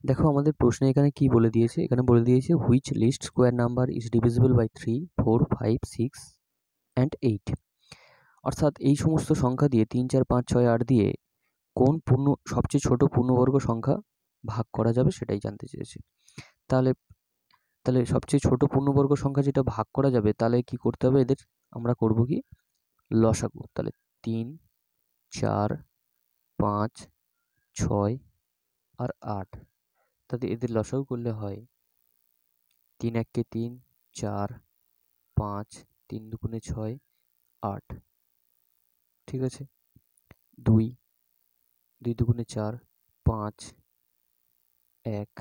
দেখো আমাদের প্রশ্নে এখানে কি বলে দিয়েছে, এখানে বলে দিয়েছে which least square number is divisible by 3, 4, 5, 6 and 8। অর্থাৎ এই সমস্ত সংখ্যা দিয়ে 3, 4, 5, 6, 8 দিয়ে কোন সবচেয়ে ছোট পূর্ণবর্গ সংখ্যা ভাগ করা যাবে সেটাই জানতে চেয়েছে। তাহলে তাহলে সবচেয়ে ছোট পূর্ণবর্গ সংখ্যা যেটা ভাগ করা যাবে, তাহলে কি করতে হবে, এদের আমরা করব কি লসাগু। তাহলে 3, 4, 5, 6 আর 8, তাহলে এদের লসাগু করলে হয় 3 একে 3, 4, 5, 3 দুগুণে 6, 8। ঠিক আছে, 2, 2 দুগুণে 4, 5, 1,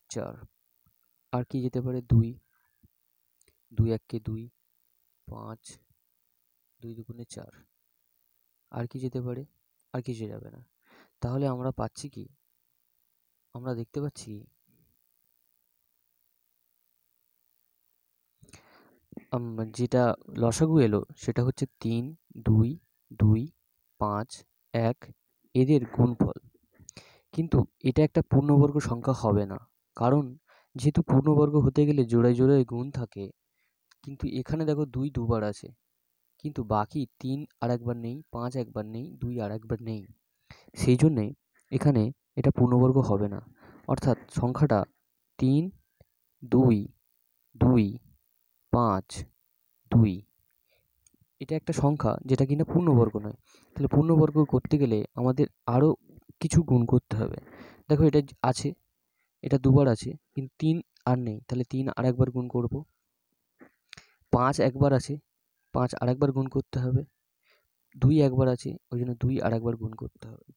4। আর কি যেতে পারে, 2, 2 একে 2, 5, 2 দুগুণে 4। আর কি যেতে পারে, আর কিছু যাবে না। তাহলে আমরা পাচ্ছি কি, আমরা দেখতে পাচ্ছি যেটা লসাগু এলো সেটা হচ্ছে 3, 2, 2, 5, 1 এদের গুণফল। কিন্তু এটা একটা পূর্ণবর্গ সংখ্যা হবে না, কারণ যেহেতু পূর্ণবর্গ হতে গেলে জোড়ায় জোড়ায় গুণ থাকে। কিন্তু এখানে দেখো 2 দুবার আছে, কিন্তু বাকি 3 আর একবার নেই, 5 একবার নেই, 2 আর একবার নেই। সেই জন্যে এখানে এটা পূর্ণবর্গ হবে না। অর্থাৎ সংখ্যাটা 3, 2, 2, 5, 2 এটা একটা সংখ্যা যেটা কিনা পূর্ণবর্গ নয়। তাহলে পূর্ণবর্গ করতে গেলে আমাদের আরও কিছু গুণ করতে হবে। দেখো এটা আছে, এটা দুবার আছে, কিন্তু 3 আর নেই, তাহলে 3 আর একবার গুণ করব। 5 একবার আছে, 5 আর একবার গুণ করতে হবে। 2 একবার আছে, ওই জন্য 2 আর একবার গুণ করতে হবে।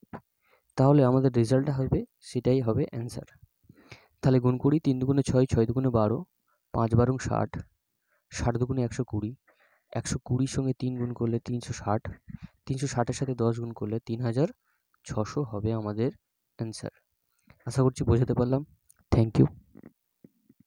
তাহলে আমাদের রেজাল্টটা হবে, সেটাই হবে অ্যান্সার। তাহলে গুণ করি, 3 দুগুণে 6, 6 দুগুণে 12, 5 বারং 60, 60 দুগুণে 120, 120 সঙ্গে 3 গুণ করলে 360, 360-এর সাথে 10 গুণ করলে 3600 হবে আমাদের অ্যান্সার। আশা করছি বোঝাতে পারলাম। Thank you.